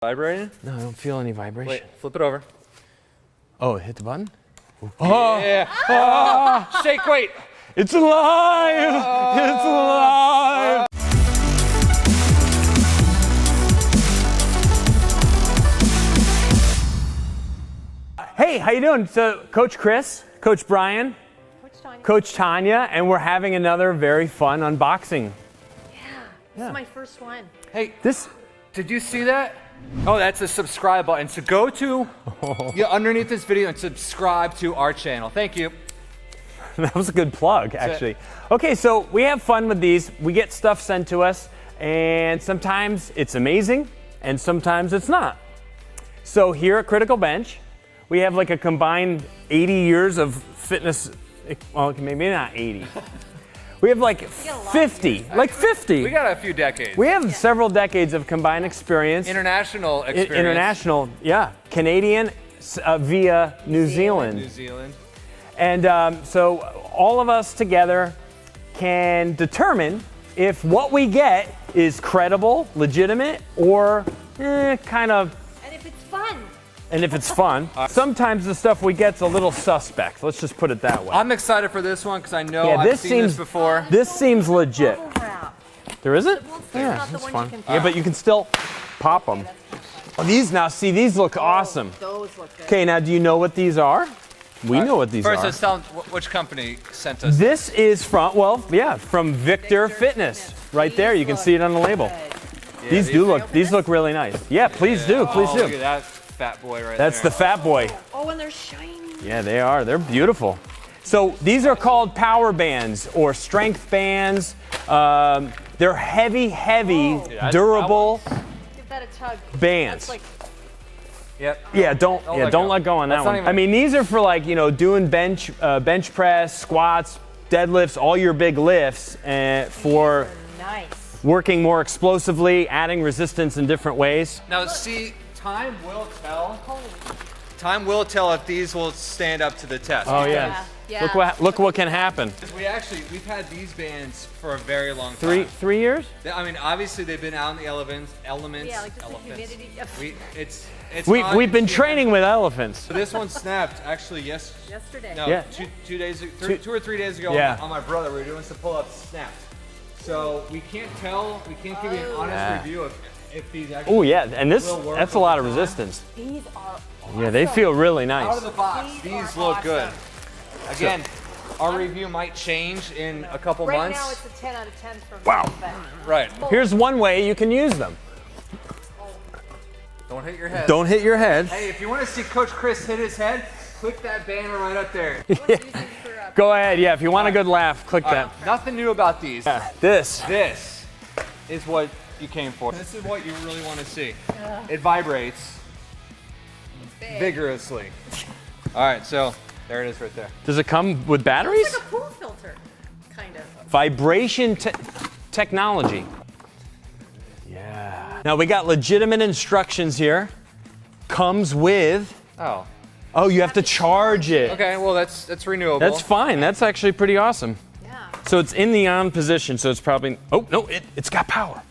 Vibrating? No, I don't feel any vibration. Wait, flip it over. Oh, hit the button? Oh! Yeah. Oh. Shake weight. It's alive! It's alive! Hey, how you doing? So, Coach Chris, Coach Brian, Coach Tanya, and we're having another very fun unboxing. This is my first one. Hey, did you see that? Oh, that's a subscribe button. So go to underneath this video and subscribe to our channel. Thank you. That was a good plug, actually. Okay, so we have fun with these. We get stuff sent to us, and sometimes it's amazing, and sometimes it's not. So here at Critical Bench, we have like a combined 80 years of fitness. Well, maybe not 80. We have like 50, like 50. We got a few decades. We have several decades of combined experience. International experience. International, yeah. Canadian via New Zealand. New Zealand. And so all of us together can determine if what we get is credible, legitimate, or kind of. And if it's fun. And if it's fun. Sometimes the stuff we get's a little suspect. Let's just put it that way. I'm excited for this one because I know I've seen this before. This seems legit. There isn't? Yeah, that's fun. Yeah, but you can still pop them. Oh, these look awesome. Those look good. Okay, now do you know what these are? We know what these are. First, let's tell them which company sent us. This is from, from Victor Fitness. Right there, you can see it on the label. Yeah, these look really nice. Yeah, please do, please do. Look at that fat boy right there. That's the fat boy. Oh, and they're shiny. Yeah, they are. They're beautiful. So these are called power bands or strength bands. They're heavy, durable Give that a tug. bands. That's like, Yeah, don't let go on that one. I mean, these are for like, doing bench press, squats, deadlifts, all your big lifts, for nice. working more explosively, adding resistance in different ways. Now, see, time will tell. Time will tell if these will stand up to the test. Oh yeah. Look what can happen. We've had these bands for a very long time. Three years? I mean, obviously they've been out in the elements. Yeah, like just the humidity. We've been training with elephants. So this one snapped actually yesterday. No, Yeah. 2 days, 2 or 3 days ago. Yeah. On my brother, we were doing some pull-ups, snapped. So we can't tell. We can't give you an honest review of if these actually. Oh yeah, and will work that's a lot of over time. resistance. These are awesome. Yeah, they feel really nice. Out of the box, these look good. Again, our review might change in a couple months. Right now it's a 10 out of 10 for me. Wow. Right. Here's one way you can use them. Don't hit your head. Don't hit your head. Hey, if you want to see Coach Chris hit his head, click that banner right up there. Go ahead, yeah, if you want a good laugh, click that. Nothing new about these. This. This is what you came for. This is what you really want to see. It vibrates vigorously. All right, so there it is right there. Does it come with batteries? It's like a pool filter, kind of. Vibration technology. Yeah. Now we got legitimate instructions here. Comes with. Oh, you have to charge it. Okay, well that's renewable. That's fine. That's actually pretty awesome. Yeah. So it's in the on position, so it's probably. Oh no, it's got power.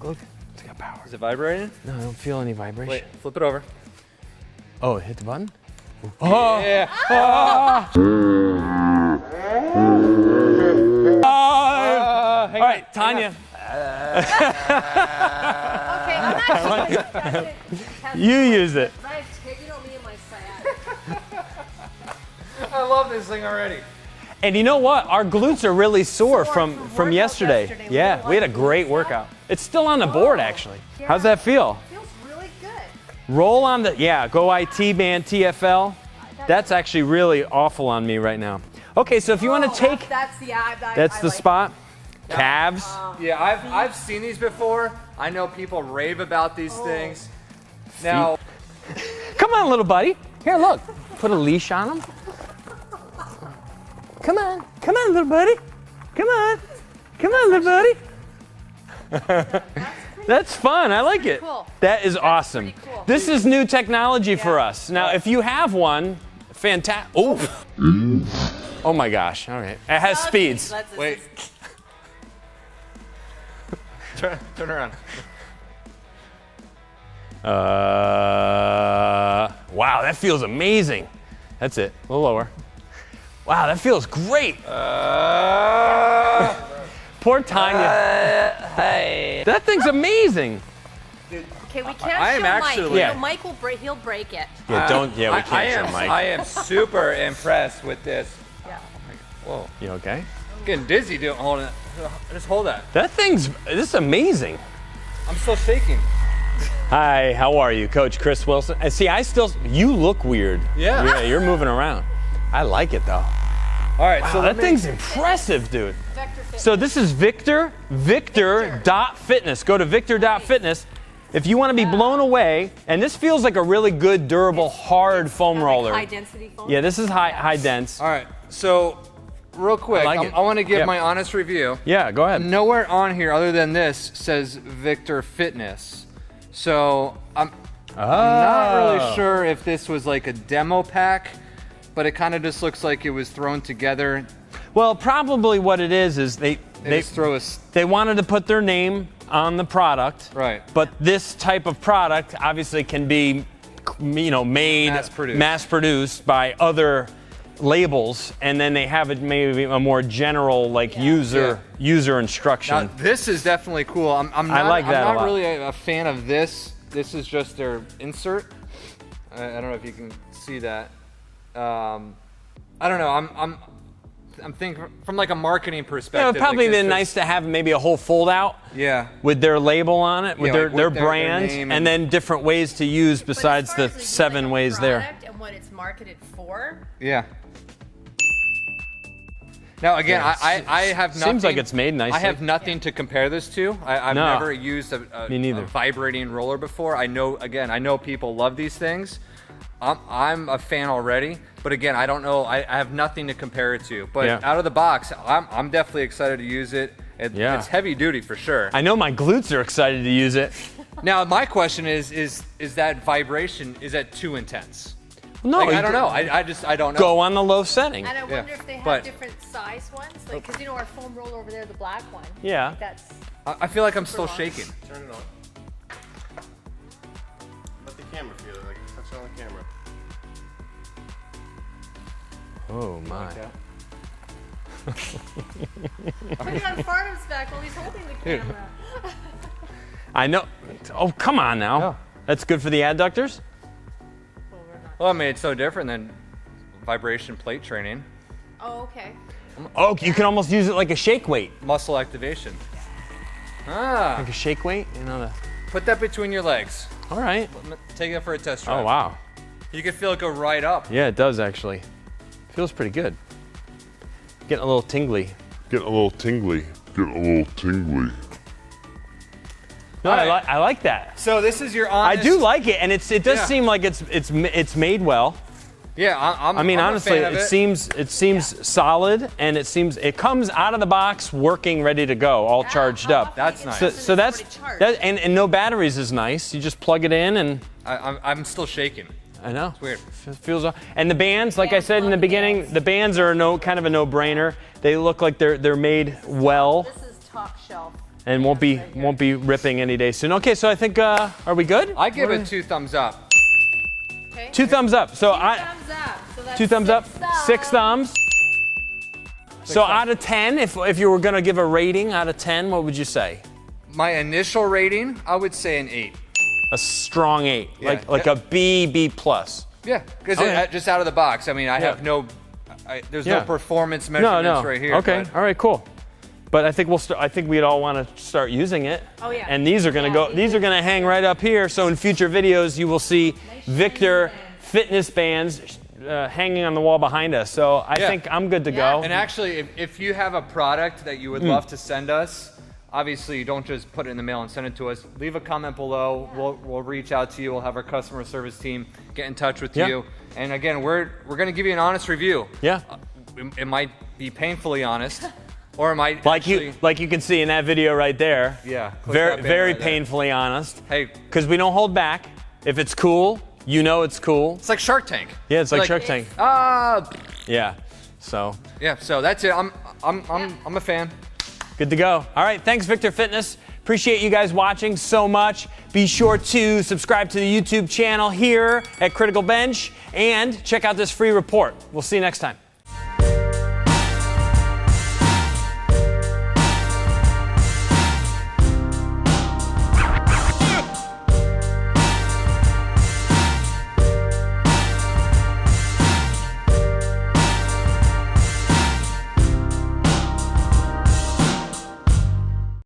Look, it's got power. Is it vibrating? No, I don't feel any vibration. Wait, flip it over. Oh, hit the button. Oh. Yeah. All right, Tanya. Okay, I'm actually. You use it. Right, taking on me and my sciatic. I love this thing already. And you know what? Our glutes are really sore from workout yesterday. yesterday. Yeah, we had a great workout. It's still on the board, actually. Yeah. How's that feel? Feels really good. Roll on the, Go IT band TFL. That's actually really awful on me right now. Okay, so if you want to take, That's the the spot. Calves. Yeah, I've seen these before. I know people rave about these things. Now, Come on, little buddy. Here, look. Put a leash on him. Come on, little buddy. Come on, little buddy. That's fun. I like it. Cool. That is awesome. Cool. This is new technology for us. Now, if you have one, fantastic. Oh my gosh. All right. It has speeds. wait. Turn around. Wow, that feels amazing. That's it, a little lower. Wow, that feels great. Poor Tanya. Hey. That thing's amazing. Okay, we can't I am show actually- Mike. Yeah. Mike will break. He'll break it. Yeah, don't. Yeah, we can't show Mike. I am super impressed with this. Yeah. Whoa. You okay? I'm getting dizzy doing holding it. Just hold that. This is amazing. I'm still shaking. Hi, how are you, Coach Chris Wilson? See, you look weird. Yeah. Yeah, you're moving around. I like it though. All right, so Wow, let that me- thing's impressive, dude. Vector Fitness. So this is Victor.fitness. Go to Victor.fitness. If you want to be blown away, and this feels like a really good, durable, hard foam Like roller. high density foam. Yeah, this is high dense. All right, so real quick, I like it. I want to give Yeah. my honest review. Yeah, go ahead. Nowhere on here other than this says Victor Fitness. So I'm not really sure if this was like a demo pack, but it kind of just looks like it was thrown together. Well, probably what it is They just throw a they wanted to put their name on the product. Right. But this type of product obviously can be, made mass produced by other labels, and then they have it maybe a more general user instruction. Now, this is definitely cool. I'm not, like that a I'm not lot. really a fan of this. This is just their insert. I don't know if you can see that. I don't know. I'm thinking from like a marketing perspective. It'd probably like this been nice to have maybe a whole fold out. Yeah. With their label on it, with Yeah, their, like their with their brand, name and then different ways to use But as besides far the as, like, 7 a ways there. product and what it's marketed for. Yeah. Now again, Yeah, I have nothing. seems like it's made nicely. I have nothing to compare this to. I've No. never used a Me neither. vibrating roller before. I know people love these things. I'm a fan already, but again, I don't know. I have nothing to compare it to. But Yeah. out of the box, I'm definitely excited to use it. Yeah. It's heavy duty for sure. I know my glutes are excited to use it. Now my question is that vibration, is that too intense? No, Like, you I don't know. I don't know. Go on the low setting. And I Yeah, wonder if they have but- different size ones, like because our foam roller over there, the black one. Yeah. Like that's I feel like I'm still long. shaking. Turn it on. Let the camera feel it, like touch it on the camera. Oh my. put it on Farnham's back while he's holding the camera. I know. Oh, come on now. Yeah. That's good for the adductors? Well, we're not. Well, I mean, it's so different than vibration plate training. Oh, okay. Oh, you can almost use it like a shake weight. Muscle activation. Ah, Like a shake weight? put that between your legs. All right. Take it for a test drive. Oh, wow. You can feel it go right up. Yeah, it does actually. Feels pretty good. Getting a little tingly. Getting a little tingly. Getting a little tingly. No, All right. I like that. So this is your I honest. do like it, and it does Yeah. seem like it's made well. Yeah, I'm. I mean, I'm honestly, a fan of it seems solid, and it comes out of the box working, ready to go, all charged up. That's nice. So that's that, and no batteries is nice. You just plug it in, and I'm still shaking. I know. Weird. Feels. And the bands, like I Bands, said in the love beginning, bands. the bands are kind of a no-brainer. They look like they're made well, This is top shelf. and won't be ripping any day soon. Okay, so I think are we good? I give it 2 thumbs up. Okay. 2 thumbs up. So Two I thumbs up. So that's 2 thumbs up, 6 thumbs. thumbs. So out of 10, if you were gonna give a rating out of 10, what would you say? My initial rating, I would say an 8. A strong 8, Yeah. like a B plus. Yeah, because Okay. just out of the box. I mean, I have no. There's no Yeah. performance No, measurements no. right here. Okay, but- all right, cool. But I think I think we'd all want to start using it. Oh, yeah. And these are gonna Yeah, go. These are gonna hang right up here. So in future videos, you will see Victor fitness bands hanging on the wall behind us. So I Yeah. think I'm good to Yeah. go. And actually, if you have a product that you would love to send us, obviously you don't just put it in the mail and send it to us. Leave a comment below. We'll reach out to you. We'll have our customer service team get in touch with Yeah. you. And again, we're going to give you an honest review. Yeah. It might be painfully honest, or it might Like actually, you can see in that video right there. Yeah, click Very that band very right there. painfully honest. Hey, Because we don't hold back. If it's cool, you know it's cool. it's like Shark Tank. Yeah, it's like Shark Tank. Ah, Yeah. So yeah. So that's it. I'm a fan. good to go. All right, thanks Victor Fitness. Appreciate you guys watching so much. Be sure to subscribe to the YouTube channel here at Critical Bench and check out this free report. We'll see you next time.